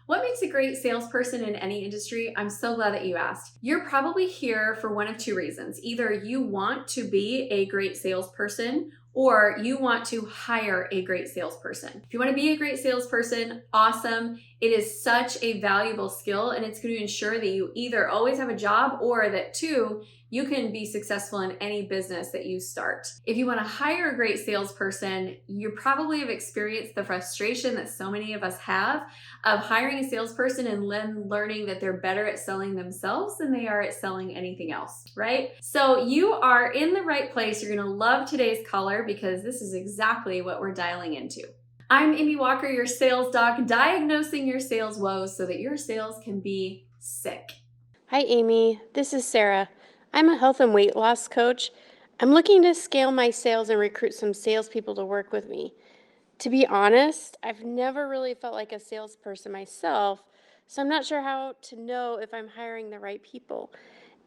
What makes a great salesperson in any industry? I'm so glad that you asked. You're probably here for one of two reasons. Either you want to be a great salesperson or you want to hire a great salesperson. If you want to be a great salesperson, awesome. It is such a valuable skill and it's going to ensure that you either always have a job or that two, you can be successful in any business that you start. If you want to hire a great salesperson, you probably have experienced the frustration that so many of us have of hiring a salesperson and then learning that they're better at selling themselves than they are at selling anything else, right? So you are in the right place. You're going to love today's caller because this is exactly what we're dialing into. I'm Amy Walker, your sales doc, diagnosing your sales woes so that your sales can be sick. Hi, Amy. This is Sarah. I'm a health and weight loss coach. I'm looking to scale my sales and recruit some salespeople to work with me. To be honest, I've never really felt like a salesperson myself, so I'm not sure how to know if I'm hiring the right people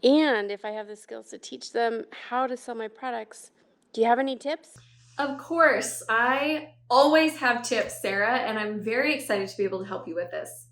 and if I have the skills to teach them how to sell my products. Do you have any tips? Of course, I always have tips, Sarah, and I'm very excited to be able to help you with this.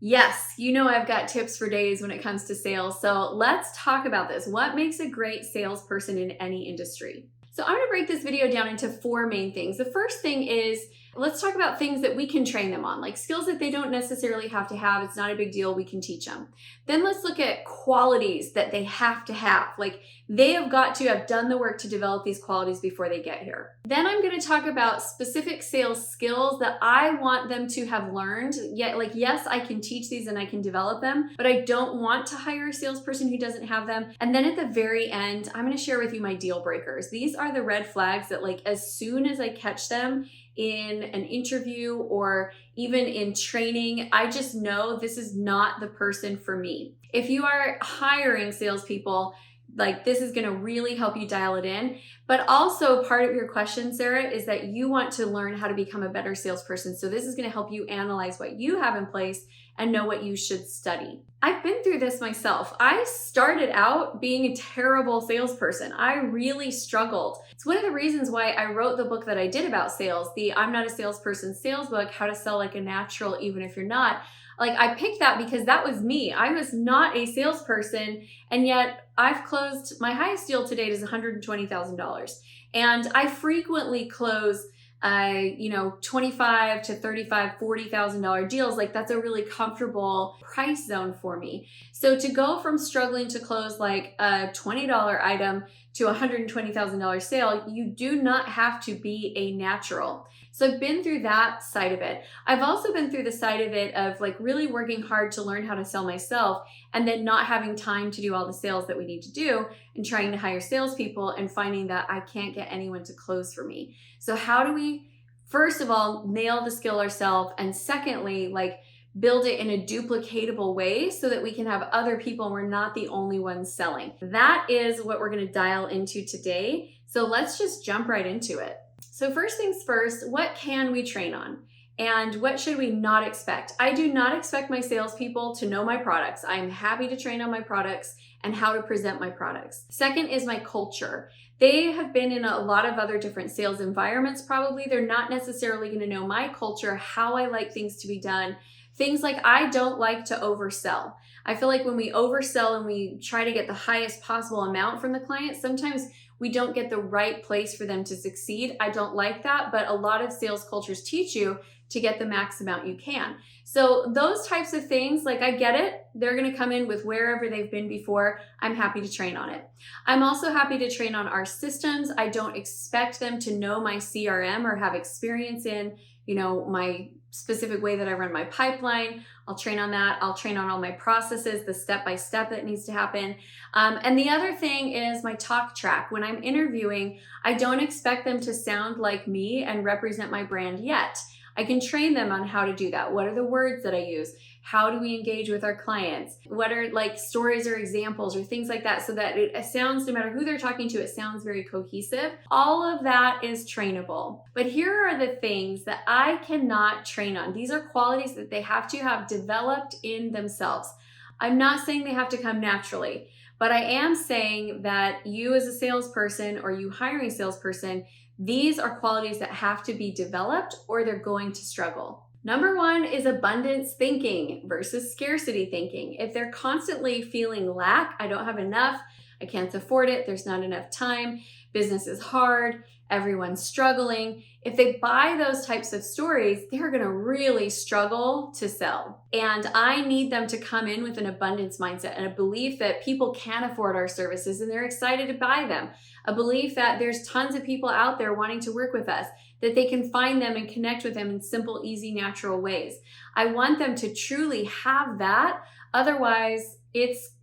Yes, you know I've got tips for days when it comes to sales. So let's talk about this. What makes a great salesperson in any industry? So I'm going to break this video down into four main things. The first thing is, let's talk about things that we can train them on, like skills that they don't necessarily have to have. It's not a big deal. We can teach them. Then let's look at qualities that they have to have. Like they have got to have done the work to develop these qualities before they get here. Then I'm going to talk about specific sales skills that I want them to have learned. Yet, like, yes, I can teach these and I can develop them, but I don't want to hire a salesperson who doesn't have them. And then at the very end, I'm going to share with you my deal breakers. These are the red flags that, like, as soon as I catch them in an interview or even in training, I just know this is not the person for me. If you are hiring salespeople, like this is going to really help you dial it in. But also part of your question, Sarah, is that you want to learn how to become a better salesperson. So this is going to help you analyze what you have in place and know what you should study. I've been through this myself. I started out being a terrible salesperson. I really struggled. It's one of the reasons why I wrote the book that I did about sales, the I'm Not a Salesperson sales book, How to Sell Like a Natural Even If You're Not. Like I picked that because that was me. I was not a salesperson, and yet I've closed, my highest deal to date is $120,000. And I frequently close $25,000 to $35,000, $40,000 deals. Like that's a really comfortable price zone for me. So to go from struggling to close like a $20 item to a $120,000 sale, you do not have to be a natural. So I've been through that side of it. I've also been through the side of it of like really working hard to learn how to sell myself and then not having time to do all the sales that we need to do and trying to hire salespeople and finding that I can't get anyone to close for me. So how do we, first of all, nail the skill ourselves? And secondly, like build it in a duplicatable way so that we can have other people and we're not the only ones selling. That is what we're going to dial into today. So let's just jump right into it. So first things first, what can we train on? And what should we not expect? I do not expect my salespeople to know my products. I'm happy to train on my products and how to present my products. Second is my culture. They have been in a lot of other different sales environments probably. They're not necessarily going to know my culture, how I like things to be done. Things like I don't like to oversell. I feel like when we oversell and we try to get the highest possible amount from the client, sometimes we don't get the right place for them to succeed. I don't like that, but a lot of sales cultures teach you to get the max amount you can. So those types of things, like I get it, they're going to come in with wherever they've been before. I'm happy to train on it. I'm also happy to train on our systems. I don't expect them to know my CRM or have experience in, my specific way that I run my pipeline. I'll train on that. I'll train on all my processes, the step-by-step that needs to happen. And the other thing is my talk track. When I'm interviewing, I don't expect them to sound like me and represent my brand yet. I can train them on how to do that. What are the words that I use? How do we engage with our clients? What are like stories or examples or things like that so that it sounds, no matter who they're talking to, it sounds very cohesive. All of that is trainable. But here are the things that I cannot train on. These are qualities that they have to have developed in themselves. I'm not saying they have to come naturally, But I am saying that you as a salesperson or you hiring a salesperson, these are qualities that have to be developed or they're going to struggle. Number one is abundance thinking versus scarcity thinking. If they're constantly feeling lack, I don't have enough, I can't afford it, there's not enough time, business is hard, everyone's struggling. If they buy those types of stories, they're gonna really struggle to sell. And I need them to come in with an abundance mindset and a belief that people can afford our services and they're excited to buy them. A belief that there's tons of people out there wanting to work with us, that they can find them and connect with them in simple, easy, natural ways. I want them to truly have that. Otherwise,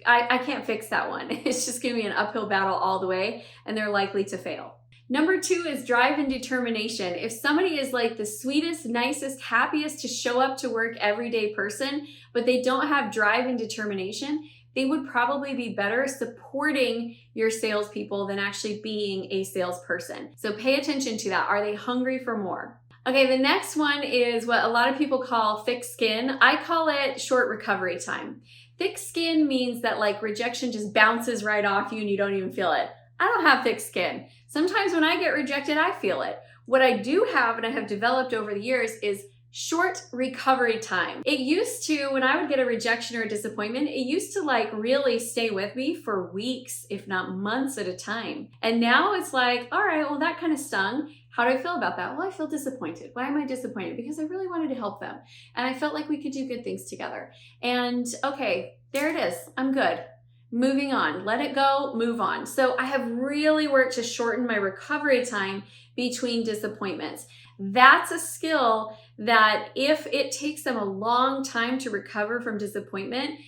I can't fix that one. It's just gonna be an uphill battle all the way and they're likely to fail. Number two is drive and determination. If somebody is like the sweetest, nicest, happiest to show up to work everyday person, but they don't have drive and determination, they would probably be better supporting your salespeople than actually being a salesperson. So pay attention to that. Are they hungry for more? Okay, the next one is what a lot of people call thick skin. I call it short recovery time. Thick skin means that like rejection just bounces right off you and you don't even feel it. I don't have thick skin. Sometimes when I get rejected, I feel it. What I do have and I have developed over the years is short recovery time. It used to, when I would get a rejection or a disappointment, it used to like really stay with me for weeks, if not months at a time. And now it's like, all right, well, that kind of stung. How do I feel about that? Well, I feel disappointed. Why am I disappointed? Because I really wanted to help them. And I felt like we could do good things together. And okay, there it is. I'm good. Moving on, let it go, move on. So I have really worked to shorten my recovery time between disappointments. That's a skill that if it takes them a long time to recover from disappointment,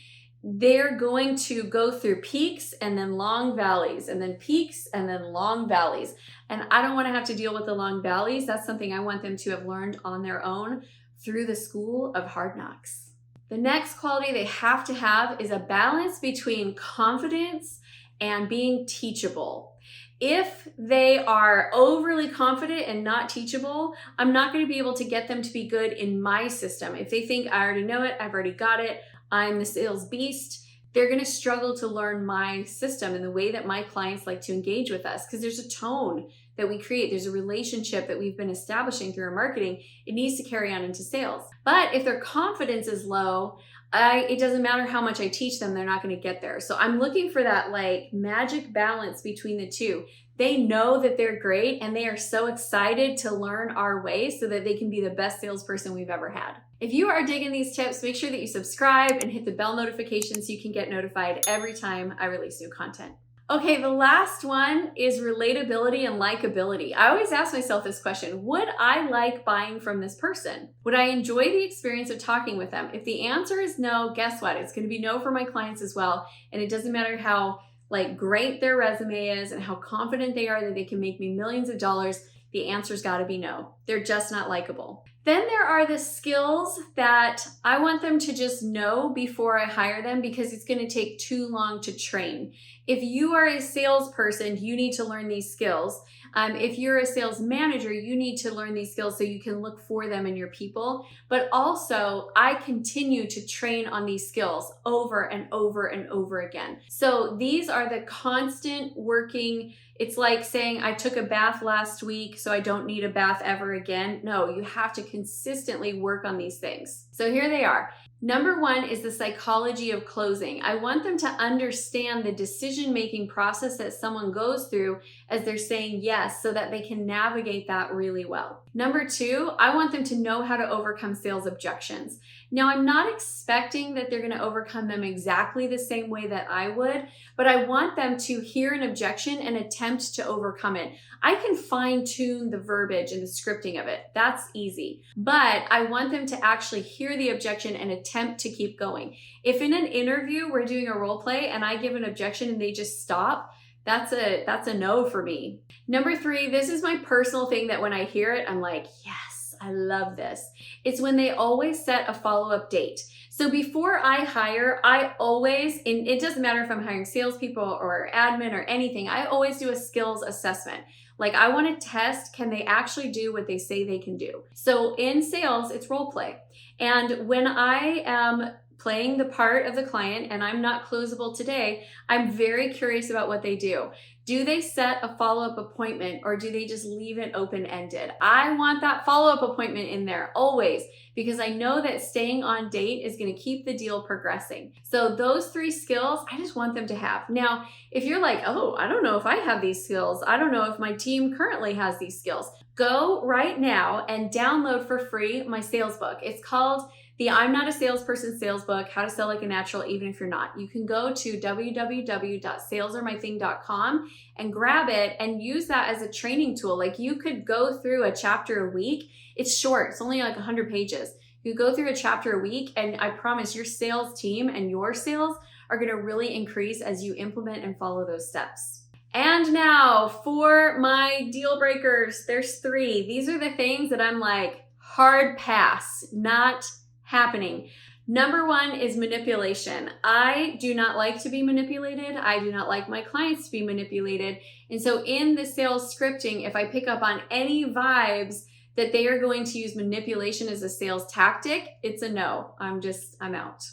they're going to go through peaks and then long valleys and then peaks and then long valleys. And I don't want to have to deal with the long valleys. That's something I want them to have learned on their own through the school of hard knocks. The next quality they have to have is a balance between confidence and being teachable. If they are overly confident and not teachable, I'm not going to be able to get them to be good in my system. If they think I already know it, I've already got it, I'm the sales beast, they're going to struggle to learn my system and the way that my clients like to engage with us because there's a tone that we create. There's a relationship that we've been establishing through our marketing. It needs to carry on into sales. But if their confidence is low, it doesn't matter how much I teach them, they're not going to get there. So I'm looking for that like magic balance between the two. They know that they're great and they are so excited to learn our ways so that they can be the best salesperson we've ever had. If you are digging these tips, make sure that you subscribe and hit the bell notification so you can get notified every time I release new content. Okay, the last one is relatability and likability. I always ask myself this question: would I like buying from this person? Would I enjoy the experience of talking with them? If the answer is no, guess what? It's going to be no for my clients as well. And it doesn't matter how like great their resume is and how confident they are that they can make me millions of dollars. The answer's got to be no. They're just not likable. Then there are the skills that I want them to just know before I hire them because it's going to take too long to train. If you are a salesperson, you need to learn these skills. If you're a sales manager, you need to learn these skills so you can look for them in your people. But also, I continue to train on these skills over and over and over again. So these are the constant working. It's like saying I took a bath last week, so I don't need a bath ever again. No, you have to consistently work on these things. So here they are. Number one is the psychology of closing. I want them to understand the decision-making process that someone goes through as they're saying yes so that they can navigate that really well. Number two, I want them to know how to overcome sales objections. Now, I'm not expecting that they're going to overcome them exactly the same way that I would, but I want them to hear an objection and attempt to overcome it. I can fine-tune the verbiage and the scripting of it. That's easy. But I want them to actually hear the objection and attempt to keep going. If in an interview we're doing a role play and I give an objection and they just stop, that's a no for me. Number three, this is my personal thing that when I hear it, I'm like, yes, I love this. It's when they always set a follow-up date. So before I hire, I always, and it doesn't matter if I'm hiring salespeople or admin or anything, I always do a skills assessment. Like I want to test, can they actually do what they say they can do? So in sales, it's role play. And when I am playing the part of the client and I'm not closable today, I'm very curious about what they do. Do they set a follow-up appointment or do they just leave it open-ended? I want that follow-up appointment in there always, because I know that staying on date is going to keep the deal progressing. So those 3 skills, I just want them to have. Now, if you're like, oh, I don't know if I have these skills, I don't know if my team currently has these skills, go right now and download for free my sales book. It's called the I'm Not a Salesperson Sales Book, How to Sell Like a Natural Even If You're Not. You can go to www.salesoremything.com and grab it and use that as a training tool. Like, you could go through a chapter a week. It's short. It's only like 100 pages. You go through a chapter a week, and I promise your sales team and your sales are going to really increase as you implement and follow those steps. And now for my deal breakers, there's 3. These are the things that I'm like, hard pass, not happening. Number 1 is manipulation. I do not like to be manipulated. I do not like my clients to be manipulated. And so in the sales scripting, if I pick up on any vibes that they are going to use manipulation as a sales tactic, it's a no. I'm out.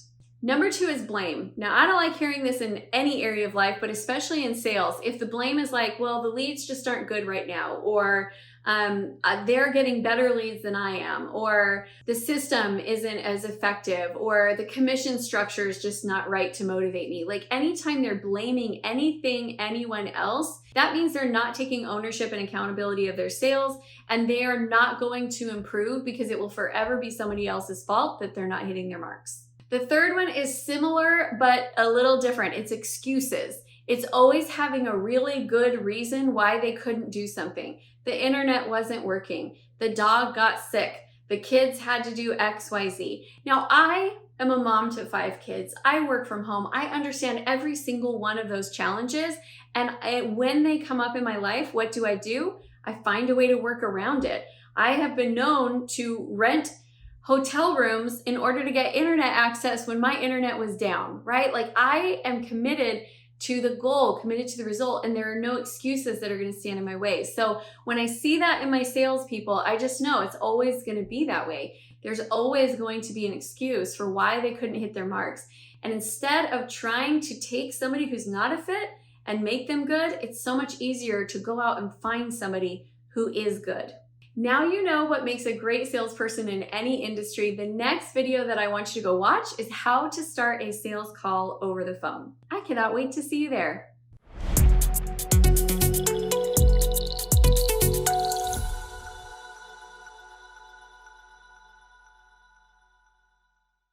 Number 2 is blame. Now, I don't like hearing this in any area of life, but especially in sales. If the blame is like, well, the leads just aren't good right now, or they're getting better leads than I am, or the system isn't as effective, or the commission structure is just not right to motivate me. Like, anytime they're blaming anything, anyone else, that means they're not taking ownership and accountability of their sales, and they are not going to improve, because it will forever be somebody else's fault that they're not hitting their marks. The third one is similar, but a little different. It's excuses. It's always having a really good reason why they couldn't do something. The internet wasn't working. The dog got sick. The kids had to do XYZ. Now, I am a mom to 5 kids. I work from home. I understand every single one of those challenges. And when they come up in my life, what do? I find a way to work around it. I have been known to rent hotel rooms in order to get internet access when my internet was down, right? Like, I am committed to the goal, committed to the result, and there are no excuses that are going to stand in my way. So when I see that in my salespeople, I just know it's always going to be that way. There's always going to be an excuse for why they couldn't hit their marks. And instead of trying to take somebody who's not a fit and make them good, it's so much easier to go out and find somebody who is good. Now you know what makes a great salesperson in any industry. The next video that I want you to go watch is how to start a sales call over the phone. I cannot wait to see you there.